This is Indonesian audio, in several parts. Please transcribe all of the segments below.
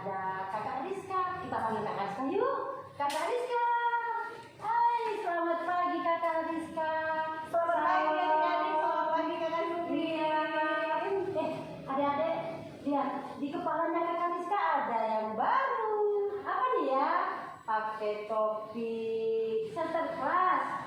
ada Kakak Rizka. Kita panggil Kakak Rizka yuk. Kakak Rizka. Hai, selamat pagi Kakak Rizka. Selamat pagi adik-adik, selamat pagi Kakak Suti. Adik-adik, lihat di kepalanya Kakak Rizka ada yang baru. Apa nih ya? Pakai topi Sinterklas.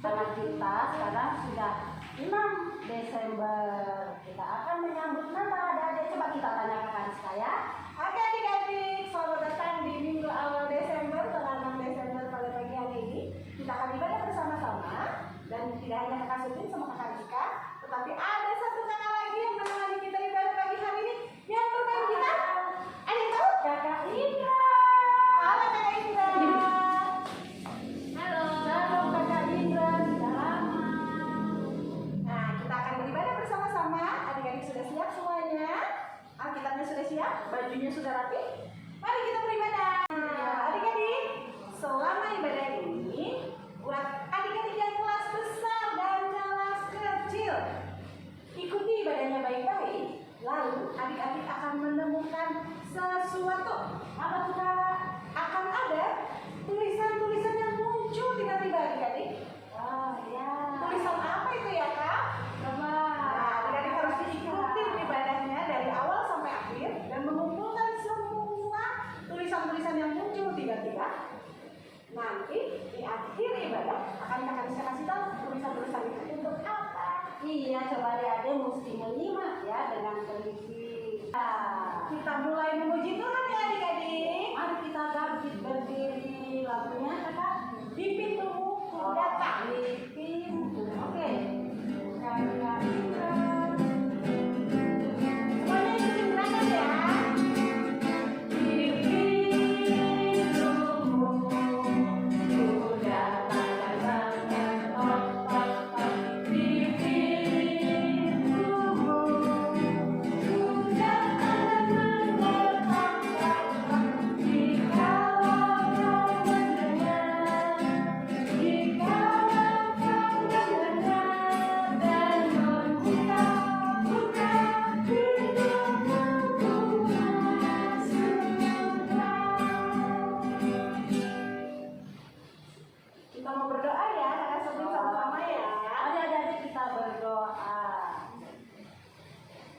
Karena kita sekarang sudah 6 Desember. Kita akan menyambut Natal adik-adik. Coba kita tanya Kakak Rizka ya. Oke adik-adik, selamat datang di minggu awal Desember, tanggal 6 Desember pada pagi hari ini. Kita akan ibadah bersama-sama. Dan tidak hanya Kakak Suti sama Kakak Rizka, tetapi ada satu kakak lagi yang menemani kita ibadah pagi hari ini. Yang bermain kita, ada yang tahu? Kakak Indra. Halo Kakak Indra. Halo Kakak Indra, sudah lama. Nah, kita akan beribadah bersama-sama. Adik-adik sudah siap semuanya? Alkitabnya sudah siap? Bajunya sudah rapi? Mari kita beribadah. Adik-adik, selama ibadah ini, buat adik-adik yang kelas besar dan kelas kecil, ikuti ibadahnya baik-baik. Lalu adik-adik akan menemukan sesuatu. Apa tuh Kak? Akan ada tulisan-tulisan yang muncul tiba-tiba adik-adik. Oh ya. Tulisan apa itu ya Kak? Coba. Nah, adik-adik harus diikuti ibadahnya dari awal sampai akhir dan mengumpulkan semua tulisan-tulisan yang muncul tiba-tiba. Nanti di akhir ibadah akan Kakak Rizka kasih tahu tulisan-tulisan itu untuk apa. Iya, coba adik-adik mesti menyimak ya dengan teliti. Kita mulai memuji Tuhan ya adik-adik. Mari kita berdiri, lampunya Kakak. Di pintu datang. Di pintu. Oke. Kakak Indra. Semuanya ikuti gerakan ya. Kita mau berdoa ya, Kakak Suti sama-sama ya. Adik-adik kita berdoa.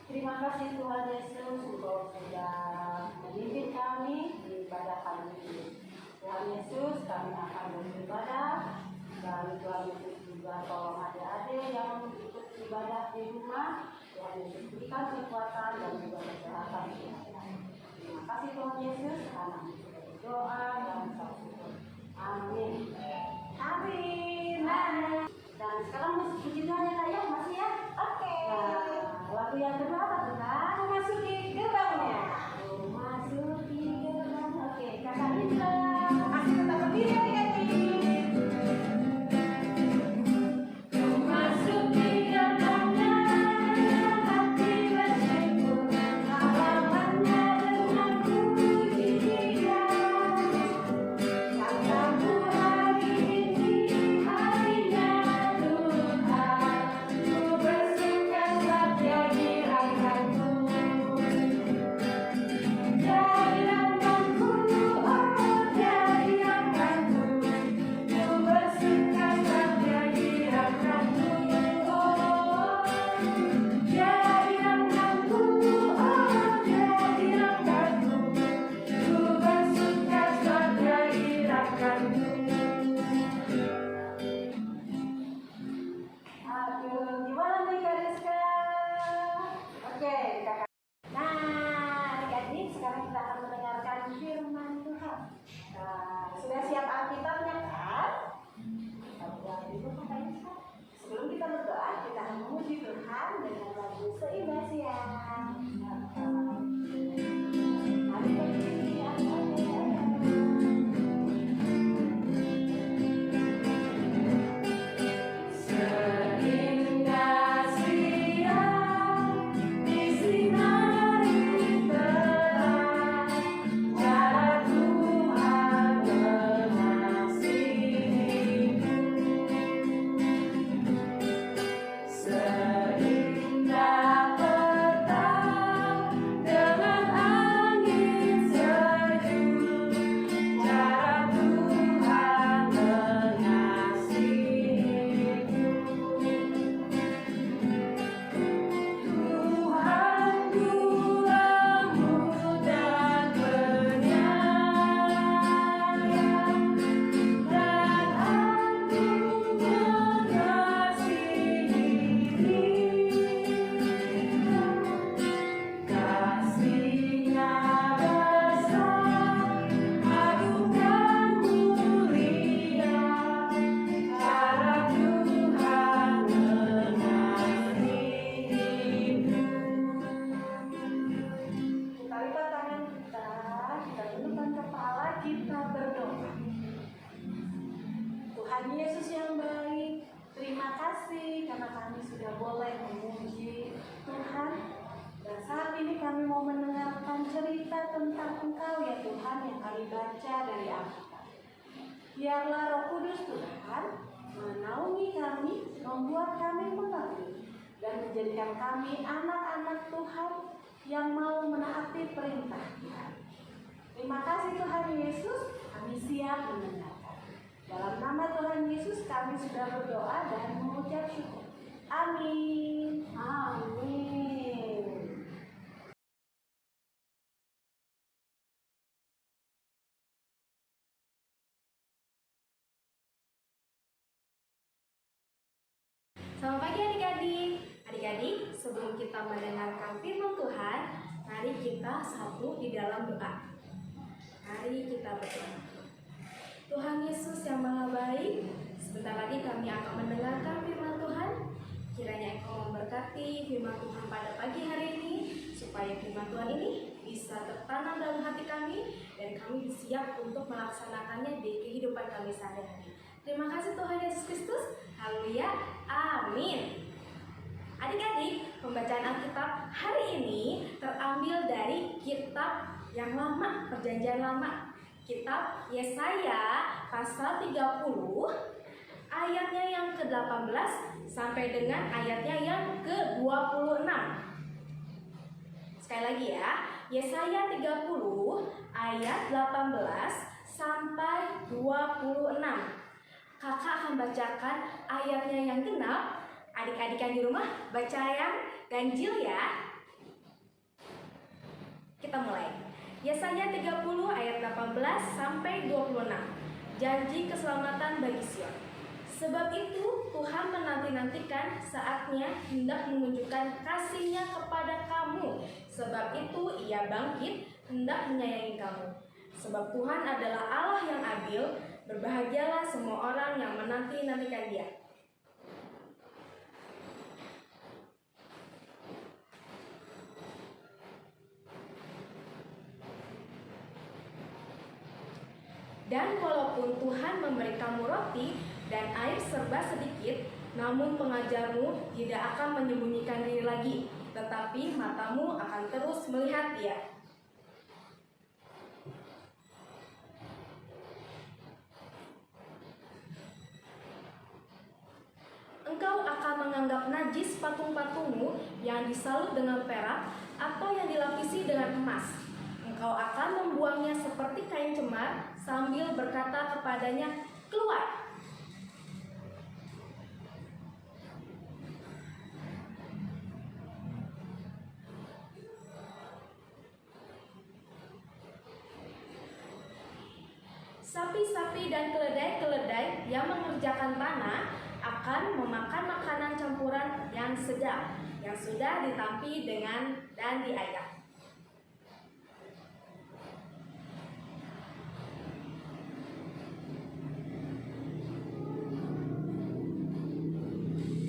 Terima kasih Tuhan Yesus, Engkau sudah memimpin kami di ibadah kali ini. Tuhan Yesus, kami akan beribadah. Dan Tuhan Yesus juga tolong adik-adik yang ikut ibadah di rumah. Tuhan Yesus berikan kekuatan dan juga kesehatan. Terima kasih Tuhan Yesus, karena kita berdoa dan bersyukur. Amin. Amin. Dan sekarang musik puji Tuhan ya Kak ya, masih ya? Oke. Nah, lagu yang kedua apa tuh Kak? Memasuki gerbangnya. Memasuki gerbang. Oke, Kakak Indra. Masih tetap berdiri adik-adik. Memasuki gerbangnya, hati bersyukur, halamannya dengan puji Dia. Kataku hari ini harinya Tuhan, ku bersuka saja dirayakanku. Jadi rangkaku, oh jadi rangkaku, ku bersuka saja dirayakanku. Oh, jadi rangkaku, oh jadi rangkaku, ku bersuka saja dirayakanku. Aduh, gimana nih Kak Rizka? Oke, Kakak. Nah, adik-adik, sekarang kita akan mendengarkan firman Tuhan. Nah, sudah siap Alkitabnya kan? Kita berdoa dulu Kakak Rizka. Sebelum kita berdoa, kita akan memuji Tuhan dengan lagu Seindah Siang. Mari berdiri, adik-adik. Seindah siang disinari terang, cara Tuhan mengasihi. cerita tentang Engkau ya Tuhan yang kami baca dari Alkitab. Biarlah Roh Kudus Tuhan menaungi kami, membuat kami mengerti, dan menjadikan kami anak-anak Tuhan yang mau menaati perintah Tuhan. Terima kasih Tuhan Yesus, kami siap mendengarkan. Dalam nama Tuhan Yesus kami sudah berdoa dan mengucap syukur. Amin. Amin. Selamat pagi adik-adik. Adik-adik, sebelum kita mendengarkan firman Tuhan, mari kita satu di dalam doa. Mari kita berdoa. Tuhan Yesus yang Maha Baik, sebentar lagi kami akan mendengarkan firman Tuhan. Kiranya Engkau memberkati firman Tuhan pada pagi hari ini, supaya firman Tuhan ini bisa tertanam dalam hati kami dan kami siap untuk melaksanakannya di kehidupan kami sehari-hari. Terima kasih Tuhan Yesus Kristus. Haleluya. Amin. Adik-adik, pembacaan Alkitab hari ini terambil dari kitab yang lama, Perjanjian Lama. Kitab Yesaya pasal 30 ayatnya yang ke-18 sampai dengan ayatnya yang ke-26. Sekali lagi ya, Yesaya 30 ayat 18 sampai 26. Kakak akan bacakan ayatnya yang genap. Adik-adik yang di rumah baca yang ganjil ya. Kita mulai. Yesaya 30 ayat 18 sampai 26. Janji keselamatan bagi Sion. Sebab itu Tuhan menanti-nantikan saatnya hendak menunjukkan kasih-Nya kepada kamu. Sebab itu Ia bangkit hendak menyayangi kamu. Sebab Tuhan adalah Allah yang adil. Berbahagialah semua orang yang menanti-nantikan Dia. Dan walaupun Tuhan memberi kamu roti dan air serba sedikit, namun pengajarmu tidak akan menyembunyikan diri lagi, tetapi matamu akan terus melihat Dia. Engkau akan menganggap najis patung-patungmu yang disalut dengan perak atau yang dilapisi dengan emas. Engkau akan membuangnya seperti kain cemar sambil berkata kepadanya, keluar. Sapi-sapi dan keledai-keledai yang mengerjakan tanah akan memakan makanan campuran yang sedap, yang sudah ditampi dengan dan diayak.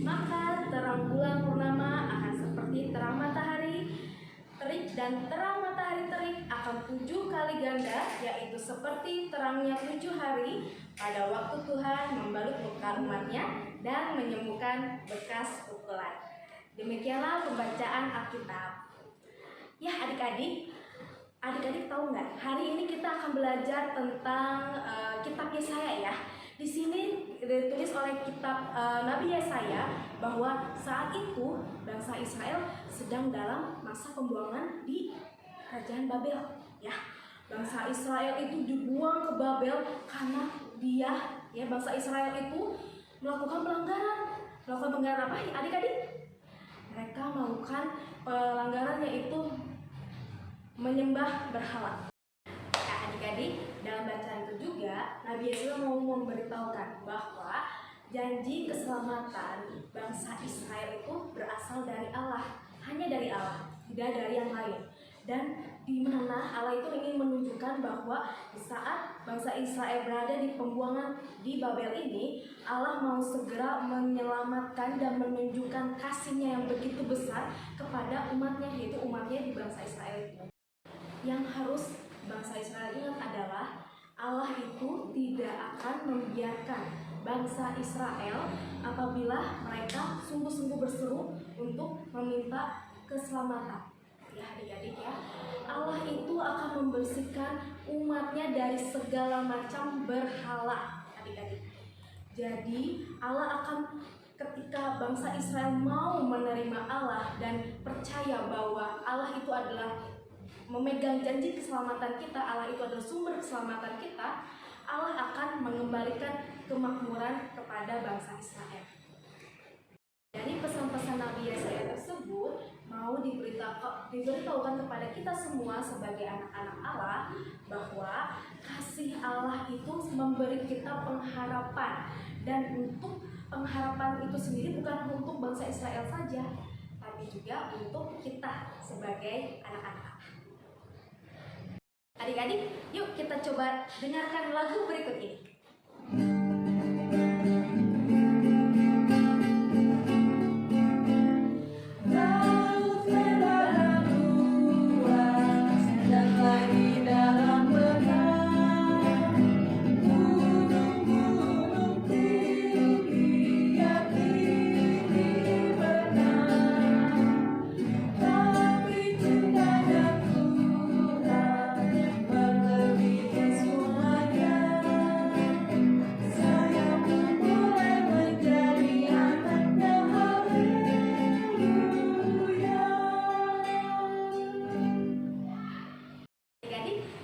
Maka terang bulan purnama akan seperti terang matahari terik, dan terang matahari terik akan 7 kali ganda, yaitu seperti terangnya 7 hari pada waktu Tuhan membalut luka umat-Nya dan menyembuhkan bekas pukulan. Demikianlah pembacaan Alkitab. Ya adik-adik tahu nggak? Hari ini kita akan belajar tentang kitab Yesaya ya. Di sini ditulis oleh kitab Nabi Yesaya bahwa saat itu bangsa Israel sedang dalam masa pembuangan di kerajaan Babel. Ya, bangsa Israel itu dibuang ke Babel karena bangsa Israel itu melakukan pelanggaran apa adik-adik? Mereka melakukan pelanggaran yaitu menyembah berhala. Nah, adik-adik, dalam bacaan itu juga Nabi Yesaya mau memberitahukan bahwa janji keselamatan bangsa Israel itu berasal dari Allah, hanya dari Allah, tidak dari yang lain. Dan di mana Allah itu ingin menunjukkan bahwa di saat bangsa Israel berada di pembuangan di Babel ini, Allah mau segera menyelamatkan dan menunjukkan kasih-Nya yang begitu besar kepada umat-Nya, yaitu umat-Nya di bangsa Israel itu. Yang harus bangsa Israel ingat adalah Allah itu tidak akan membiarkan bangsa Israel apabila mereka sungguh-sungguh berseru untuk meminta keselamatan. ya adik-adik ya. Allah itu akan membersihkan umatnya dari segala macam berhala, adik-adik. Jadi Allah akan, ketika bangsa Israel mau menerima Allah dan percaya bahwa Allah itu adalah memegang janji keselamatan kita, Allah itu adalah sumber keselamatan kita, Allah akan mengembalikan kemakmuran kepada bangsa Israel. Dari pesan-pesan Nabi Yesaya tersebut mau diberitahukan kepada kita semua sebagai anak-anak Allah bahwa kasih Allah itu memberi kita pengharapan, dan untuk pengharapan itu sendiri bukan untuk bangsa Israel saja, tapi juga untuk kita sebagai anak-anak Allah. Adik-adik, yuk kita coba dengarkan lagu berikut ini.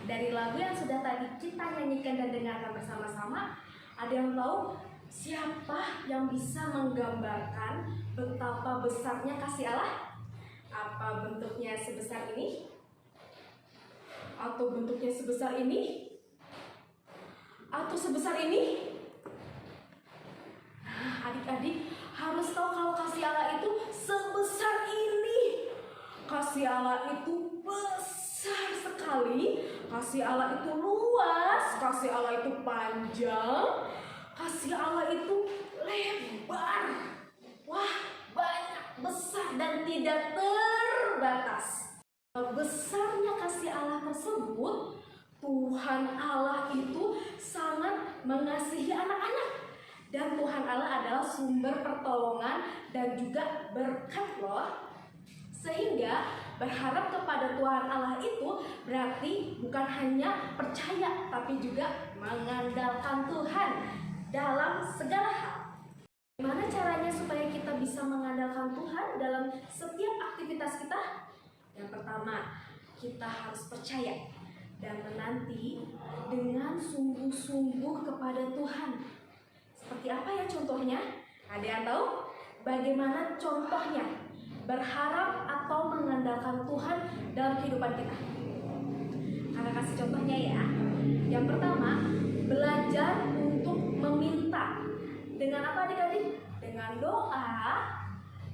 Dari lagu yang sudah tadi kita nyanyikan dan dengarkan bersama-sama, ada yang tahu siapa yang bisa menggambarkan betapa besarnya kasih Allah? Apa bentuknya sebesar ini? Atau bentuknya sebesar ini? Atau sebesar ini? Nah, adik-adik harus tahu kalau kasih Allah itu sebesar ini. Kasih Allah itu besar sekali, kasih Allah itu luas, kasih Allah itu panjang, kasih Allah itu lebar. Wah, banyak, besar dan tidak terbatas. Besarnya kasih Allah tersebut, Tuhan Allah itu sangat mengasihi anak-anak. Dan Tuhan Allah adalah sumber pertolongan dan juga berkat loh. Sehingga berharap kepada Tuhan Allah itu berarti bukan hanya percaya, tapi juga mengandalkan Tuhan dalam segala hal. Gimana caranya supaya kita bisa mengandalkan Tuhan dalam setiap aktivitas kita? Yang pertama, kita harus percaya dan menanti dengan sungguh-sungguh kepada Tuhan. Seperti apa ya contohnya? Ada yang tahu? Bagaimana contohnya? Berharap atau mengandalkan Tuhan dalam kehidupan kita. Kakak kasih contohnya ya. Yang pertama, belajar untuk meminta. Dengan apa adik-adik? Dengan doa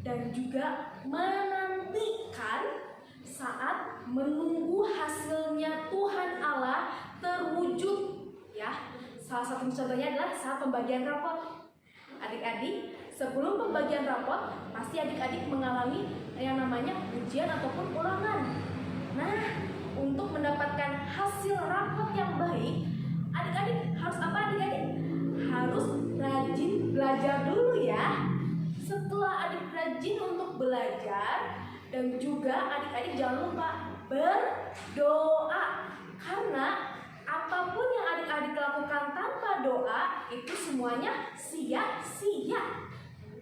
dan juga menantikan saat menunggu hasilnya Tuhan Allah terwujud ya. Salah satu contohnya adalah saat pembagian rapot. Adik-adik, sebelum pembagian rapot, pasti adik-adik mengalami yang namanya ujian ataupun ulangan. Nah, untuk mendapatkan hasil rapot yang baik, adik-adik harus apa adik-adik? Harus rajin belajar dulu ya. Setelah adik rajin untuk belajar, dan juga adik-adik jangan lupa berdoa. Karena apapun yang adik-adik lakukan tanpa doa, itu semuanya sia-sia.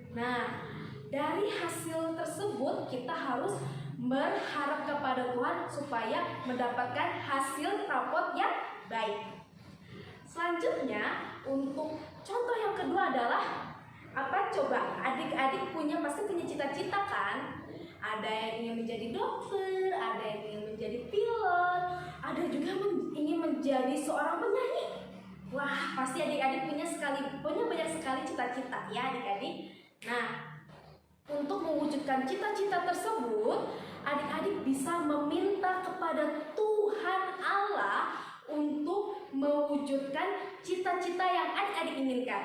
Nah, dari hasil tersebut kita harus berharap kepada Tuhan supaya mendapatkan hasil rapot yang baik. Selanjutnya, untuk contoh yang kedua adalah apa coba? Adik-adik pasti punya cita-cita kan? Ada yang ingin menjadi dokter, ada yang ingin menjadi pilot, ada juga ingin menjadi seorang penyanyi. Wah, pasti adik-adik punya banyak sekali cita-cita ya adik-adik. Nah, untuk mewujudkan cita-cita tersebut, adik-adik bisa meminta kepada Tuhan Allah untuk mewujudkan cita-cita yang adik-adik inginkan.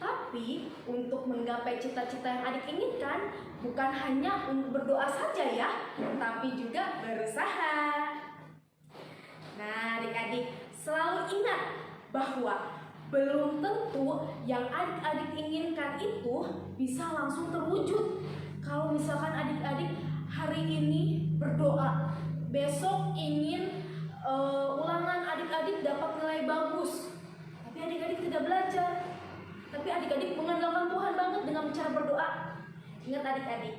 Tapi untuk menggapai cita-cita yang adik inginkan, bukan hanya untuk berdoa saja ya, tapi juga berusaha. Nah, adik-adik selalu ingat bahwa belum tentu yang adik-adik inginkan itu bisa langsung terwujud. Kalau misalkan adik-adik hari ini berdoa, besok ingin ulangan adik-adik dapat nilai bagus, tapi adik-adik tidak belajar, tapi adik-adik mengandalkan Tuhan banget dengan cara berdoa. Ingat adik-adik,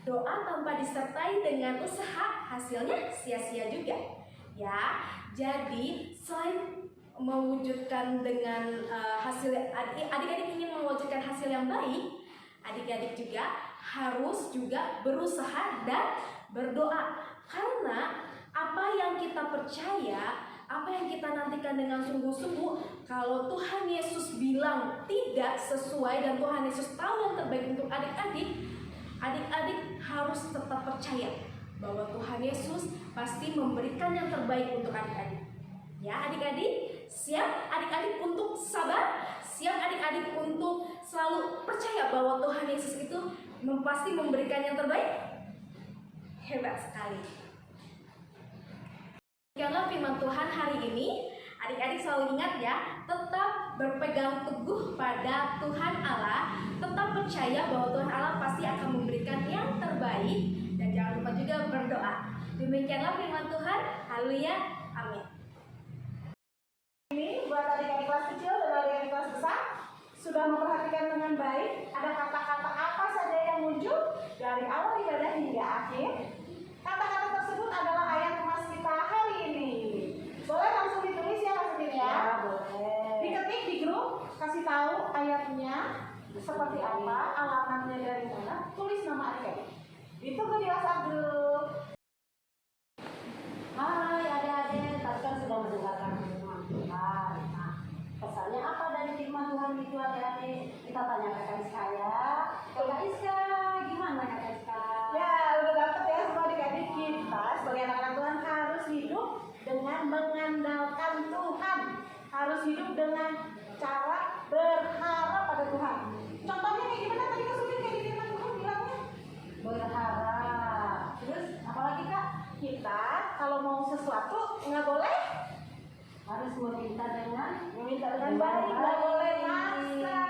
doa tanpa disertai dengan usaha hasilnya sia-sia juga. Ya, jadi selain mewujudkan dengan hasil, adik-adik ingin mewujudkan hasil yang baik, adik-adik juga harus juga berusaha dan berdoa. Karena apa yang kita percaya, apa yang kita nantikan dengan sungguh-sungguh, kalau Tuhan Yesus bilang tidak sesuai dan Tuhan Yesus tahu yang terbaik untuk adik-adik, adik-adik harus tetap percaya bahwa Tuhan Yesus pasti memberikan yang terbaik untuk adik-adik. Ya adik-adik, siap adik-adik untuk sabar, siap adik-adik untuk selalu percaya bahwa Tuhan Yesus itu pasti memberikan yang terbaik. Hebat sekali. Demikianlah firman Tuhan hari ini. Adik-adik selalu ingat ya, tetap berpegang teguh pada Tuhan Allah, tetap percaya bahwa Tuhan Allah pasti akan memberikan yang terbaik, dan jangan lupa juga berdoa. Demikianlah firman Tuhan. Haleluya. Amin. Ini buat adik-adik kelas kecil dan adik-adik kelas besar sudah memperhatikan dengan baik ada kata-kata apa saja yang muncul dari awal ibadah hingga akhir. Kata-kata tersebut adalah ayat emas kita hari ini. Boleh langsung ditulis ya langsung ya. Boleh. Diketik di grup, kasih tahu ayatnya seperti apa, alamatnya dari mana, tulis nama adik-adik. Ditunggu di WhatsApp grup. Hai adik-adik, tadi kan sudah mendengarkan firman Tuhan. Nah, pesannya apa dari firman Tuhan itu adik-adik? Kita tanya Kakak Iska ya. Kakak Iska, gimana Kakak Iska? Ya, udah dapet ya semua adik-adik. Kita sebagai anak-anak Tuhan harus hidup dengan mengandalkan Tuhan. Harus hidup dengan cara berharap pada Tuhan. Contohnya kayak gimana tadi Kak Sudir kayak di firman Tuhan bilangnya? Berharap. Terus apalagi Kak? Kita kalau mau sesuatu nggak boleh Harus meminta dengan baik, nggak boleh maksa.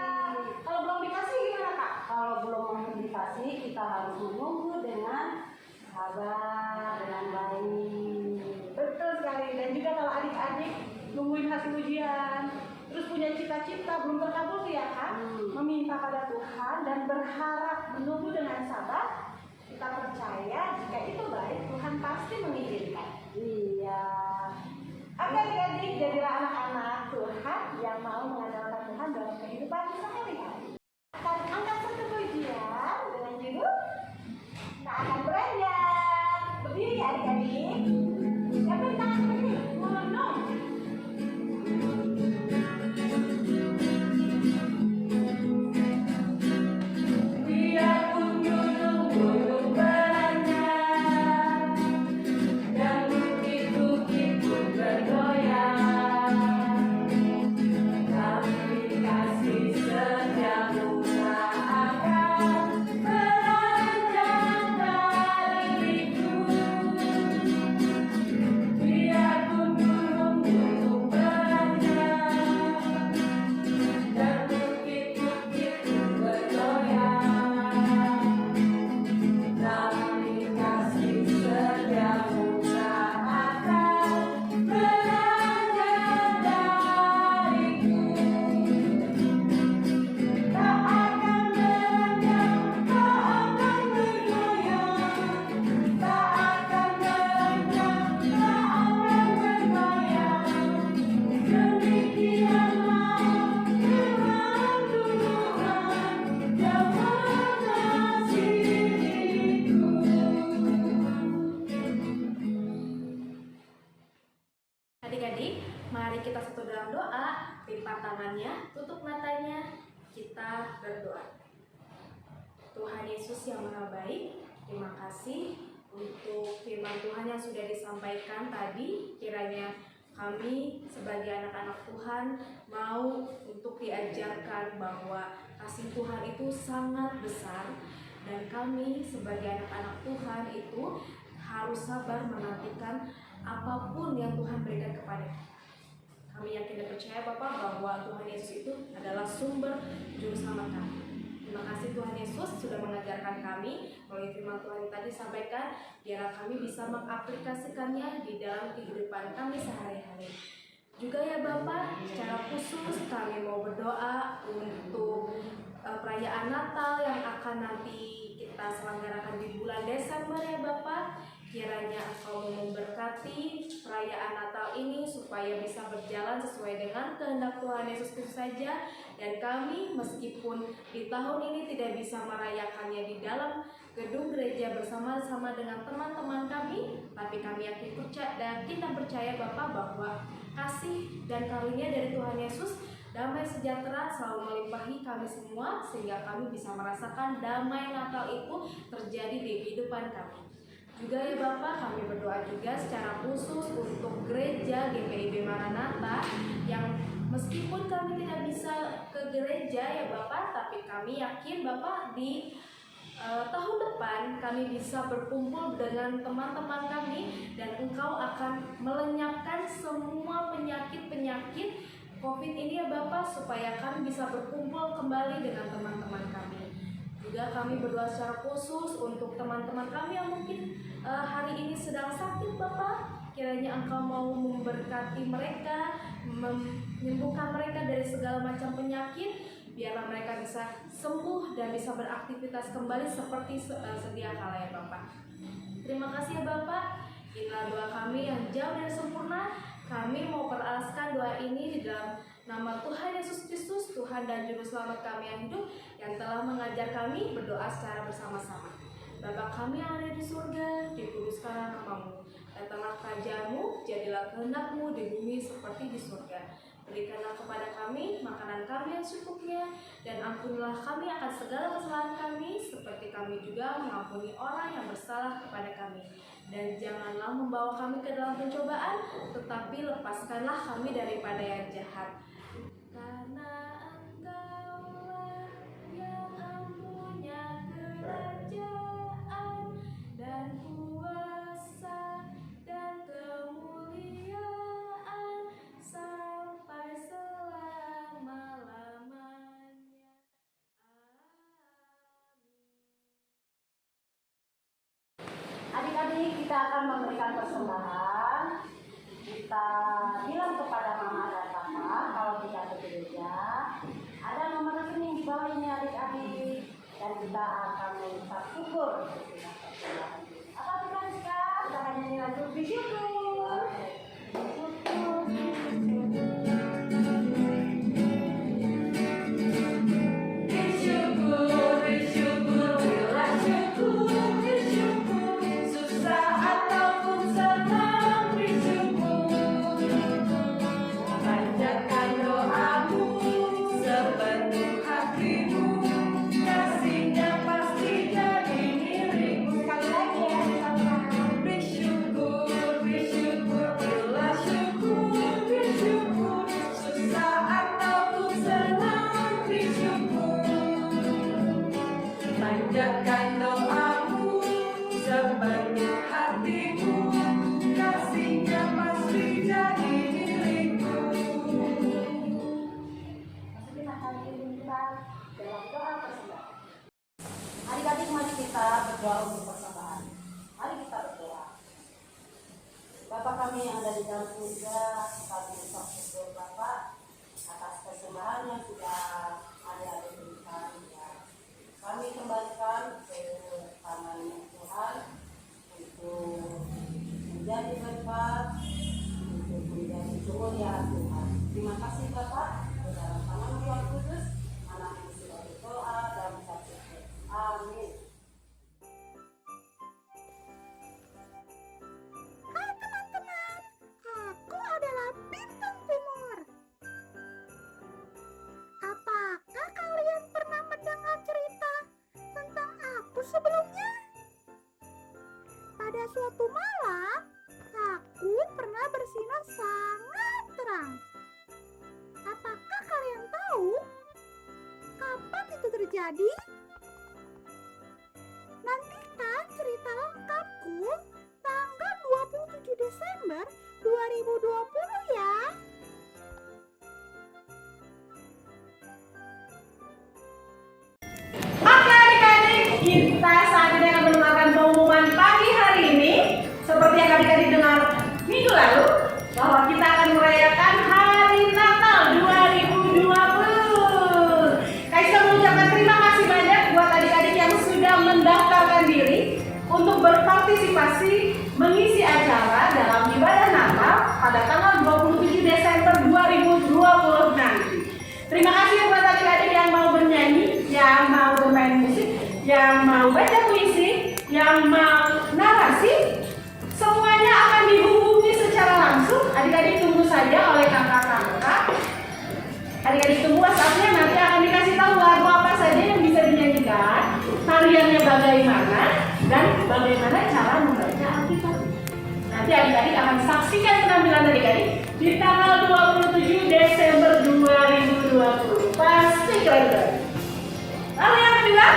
Kalau belum dikasih gimana Kak? Kalau belum dikasih, kita harus menunggu dengan sabar, dengan baik. Betul sekali. Dan juga kalau adik-adik nungguin hasil ujian, terus punya cita-cita belum terkabul ya Kak, meminta pada Tuhan dan berharap menunggu dengan sabar, kita percaya jika itu baik Tuhan pasti mengizinkan. Iya. Oke adik-adik, jadilah anak-anak Tuhan yang mau mengandalkan Tuhan dalam kehidupan sehari-hari. Akan angkat satu pujian dengan judul Tak Akan Beranjak. Berdiri ya adik-adik. Siapa yang tangan berdiri? Menunduk. Biarpun gunung-gunung beranjak dan bukit-bukit pun bergoyang, tapi kasih setiamu tak akan beranjak dariku. Biarpun gunung-gunung beranjak dan bukit-bukit pun bergoyang, tapi kasih setiamu tak akan beranjak dariku. Tak akan beranjak, tak akan bergoyang, tak akan beranjak, tak akan bergoyang. Demikianlah firman Tuhan yang mengasihiku. Adik-adik, mari kita satu dalam doa. Lipat tangannya, tutup matanya, kita berdoa. Tuhan Yesus yang Maha Baik, terima kasih untuk firman Tuhan yang sudah disampaikan tadi. Kiranya kami sebagai anak-anak Tuhan mau untuk diajarkan bahwa kasih Tuhan itu sangat besar, dan kami sebagai anak-anak Tuhan itu harus sabar menantikan apapun yang Tuhan berikan kepada kita. Kami yakin dan percaya Bapak bahwa Tuhan Yesus itu adalah sumber juru selamat kami. Terima kasih kasih Tuhan Yesus sudah mengajarkan kami melalui firman Tuhan yang tadi sampaikan, biarlah kami bisa mengaplikasikannya di dalam kehidupan kami sehari-hari. Juga ya Bapak, secara khusus kami mau berdoa untuk perayaan Natal yang akan nanti kita selenggarakan di bulan Desember ya Bapak. Kiranya Engkau memberkati perayaan Natal ini supaya bisa berjalan sesuai dengan kehendak Tuhan Yesus Kristus saja. Dan kami meskipun di tahun ini tidak bisa merayakannya di dalam gedung gereja bersama-sama dengan teman-teman kami, tapi kami yakin dan kita percaya Bapak bahwa kasih dan karunia dari Tuhan Yesus, damai sejahtera selalu melimpahi kami semua sehingga kami bisa merasakan damai Natal itu terjadi di kehidupan kami. Juga ya Bapak, kami berdoa juga secara khusus untuk gereja GPIB Maranatha yang meskipun kami tidak bisa ke gereja ya Bapak, tapi kami yakin Bapak di tahun depan kami bisa berkumpul dengan teman-teman kami dan Engkau akan melenyapkan semua penyakit-penyakit COVID ini ya Bapak, supaya kami bisa berkumpul kembali dengan teman-teman kami. Juga kami berdoa secara khusus untuk teman-teman kami yang mungkin hari ini sedang sakit Bapak. Kiranya Engkau mau memberkati mereka, menyembuhkan mereka dari segala macam penyakit, biarlah mereka bisa sembuh dan bisa beraktivitas kembali seperti sedia kala ya Bapak. Terima kasih ya Bapak. Inilah doa kami yang jauh dari sempurna. Kami mau peralaskan doa ini di dalam nama Tuhan Yesus Kristus, Tuhan dan Juru Selamat kami yang hidup, yang telah mengajar kami berdoa secara bersama-sama. Bapa kami yang ada di surga, dikuduskanlah namamu. Datanglah kerajaanmu, jadilah kehendak-Mu di bumi seperti di surga. Berikanlah kepada kami makanan kami yang secukupnya, dan ampunilah kami akan segala kesalahan kami, seperti kami juga mengampuni orang yang bersalah kepada kami. Dan janganlah membawa kami ke dalam pencobaan, tetapi lepaskanlah kami daripada yang jahat. Karena Engkaulah yang punya kerajaan dan kuasa dan kemuliaan sampai selama-lamanya. Amin. Adik-adik, kita akan memberikan persembahan. Kita bilang kepada mama dan papa kalau kita ke gereja. Ada nomor rekening di bawah ini adik-adik, dan kita akan mengucap syukur. Apa kita sekarang? Kita akan nyanyi lagu bersyukur. Panjatkan doamu sepenuh hatimu, kasihnya pasti jadi milikmu. Kita akan kita dalam doa persembahan. Adik-adik, mari kita berdoa untuk persembahan. Mari kita berdoa. Bapa kami yang ada di dalam surga, kami ucap syukur Bapa atas persembahan yang sudah adik-adik berikan. Kami kembalikan ke tangan Tuhan untuk menjadi berkat, untuk menjadi kemuliaan Tuhan. Terima kasih Bapak, dalam nama Tuhan Kudus, anak yang sudah berdoa dan ucap syukur. Amin. Hai teman-teman, aku adalah Bintang Timur. Apakah kalian pernah mendengar cerita tentang aku sebelumnya? Pada suatu malam, aku pernah bersinar sangat terang. Apakah kalian tahu kapan itu terjadi? Nantikan cerita lengkapku tanggal 27 Desember 2020 ya. Maka berpartisipasi mengisi acara dalam ibadah Natal pada tanggal 27 Desember 2020 nanti. Terima kasih buat adik-adik yang mau bernyanyi, yang mau bermain musik, yang mau baca puisi, yang mau narasi. Semuanya akan dihubungi secara langsung. Adik-adik tunggu saja oleh kakak-kakak. Adik-adik tunggu WhatsApp-nya, nanti akan dikasih tahu lagu apa saja yang bisa dinyanyikan, tariannya bagaimana, dan bagaimana cara membaca Alkitab. Nanti adik-adik akan saksikan penampilan adik-adik di tanggal 27 Desember 2020. Pasti keren-keren. Lalu yang kedua,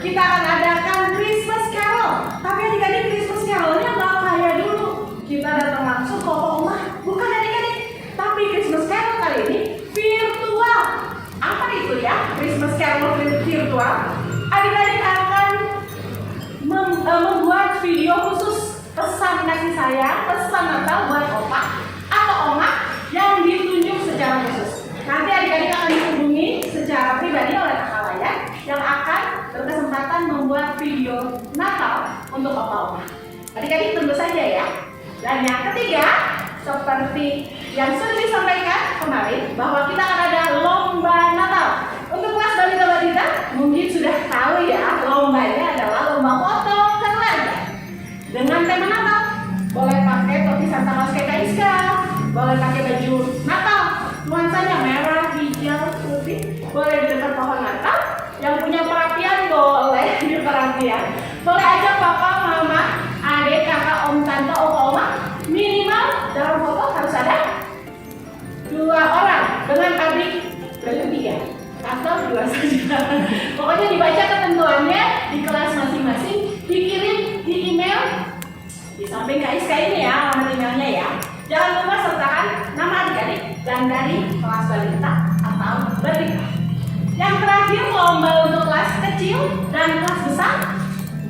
kita akan adakan Christmas Carol. Tapi adik-adik, Christmas Carol-nya nggak kayak dulu. Kita datang langsung ke rumah. Bukan adik-adik, tapi Christmas Carol kali ini virtual. Apa itu ya? Christmas Carol virtual. Adik-adik akan membuat video khusus pesan kasih sayang, pesan Natal buat opa atau oma yang ditunjuk secara khusus. Nanti adik-adik akan dihubungi secara pribadi oleh kakak Layan yang akan berkesempatan membuat video Natal untuk opa-oma. Adik-adik tunggu saja ya. Dan yang ketiga, seperti yang sudah disampaikan kemarin, bahwa kita akan ada lomba Natal. Untuk kelas balita-balita mungkin sudah tahu ya, lombanya adalah lomba foto keluarga dengan tema Natal. Boleh pakai topi Santa Claus kayak Kaiska, boleh pakai baju Natal nuansanya merah, hijau, putih, boleh di dekat pohon Natal. Yang punya perapian boleh di perapian. Boleh ajak papa, mama, adik, kakak, om, tante, opa, oma. Minimal dalam foto harus ada 2 orang dengan adik bertiga atau 2 saja. Pokoknya dibaca ketentuannya di kelas masing-masing, dikirim di email di samping KSK ini ya, alamat emailnya ya. Jangan lupa sertakan nama adik-adik dan dari kelas balita atau balita. Yang terakhir, lomba untuk kelas kecil dan kelas besar.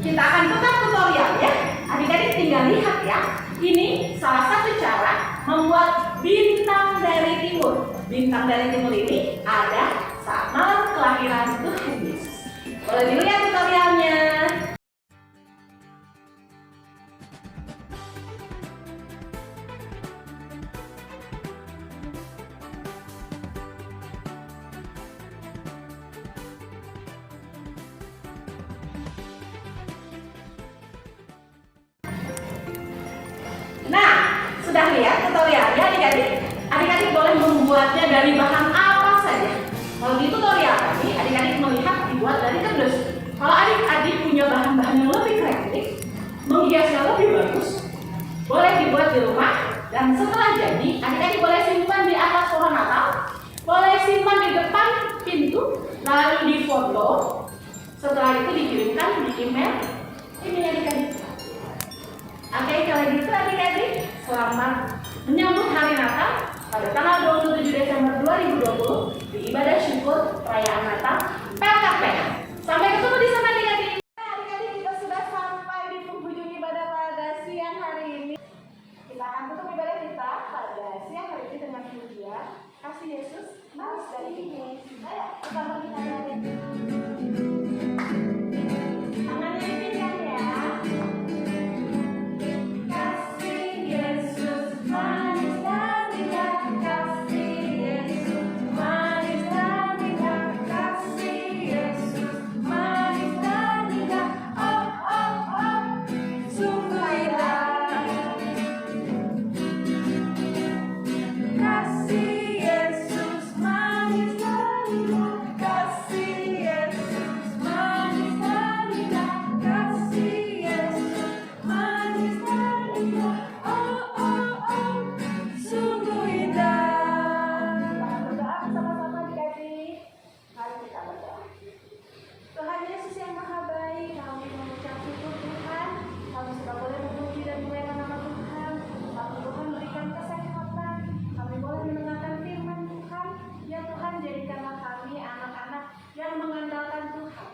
Kita akan tukar tutorial ya. Adik-adik tinggal lihat ya. Ini salah satu cara membuat bintang dari timur. Bintang dari timur ini ada saat malam kelahiran Tuhan Yesus. Boleh dilihat tutorialnya. Nah, sudah lihat tutorialnya adik-adik? Adik-adik boleh membuatnya dari bahan apa saja. Kalau di tutorial tadi, adik-adik melihat dibuat dari kardus. Kalau adik-adik punya bahan-bahan yang lebih kreatif, menghiasnya lebih bagus, boleh dibuat di rumah. Dan setelah jadi, adik-adik boleh simpan di atas pohon Natal, boleh simpan di depan pintu, lalu difoto. Setelah itu dikirimkan di email. Ini adik-adik. Oke, kalau gitu adik-adik, selamat menyambut hari Natal pada tanggal 27 Desember 2020 di ibadah syukur perayaan Natal PKP. Sampai ketemu di sana adik-adik. Adik-adik, kita sudah sampai di penghujung ibadah pada siang hari ini. Kita akan tutup ibadah kita pada siang hari ini dengan pujian Kasih Yesus Manis dari Inggris. Ayo, kita bagi tangan. Tangannya dipinggangkan ya. Tuhan Yesus yang Maha Baik, kami mengucap syukur Tuhan. Kami sudah boleh memuji dan memuliakan nama Tuhan. Kami Tuhan berikan kesehatan. Kami boleh mendengarkan firman Tuhan. Ya Tuhan, jadikanlah kami anak-anak yang mengandalkan Tuhan,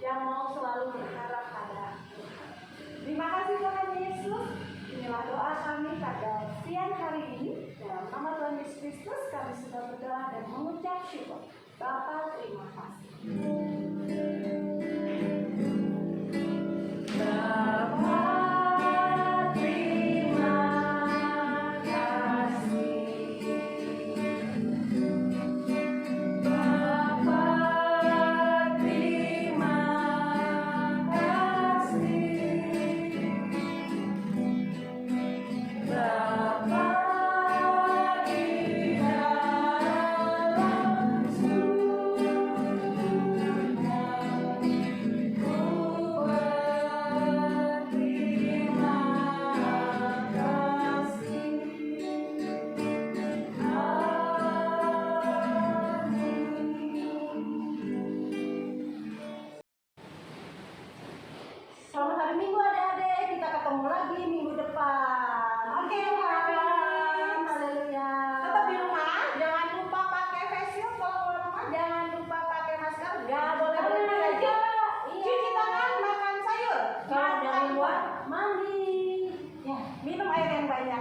yang mau selalu berharap pada Tuhan. Terima kasih Tuhan Yesus. Inilah doa kami pada siang hari ini. Dalam nama Tuhan Yesus Kristus kami sudah berdoa dan mengucap syukur. Bapa, terima kasih. Bapa buat mandi. Ya, Minum air yang banyak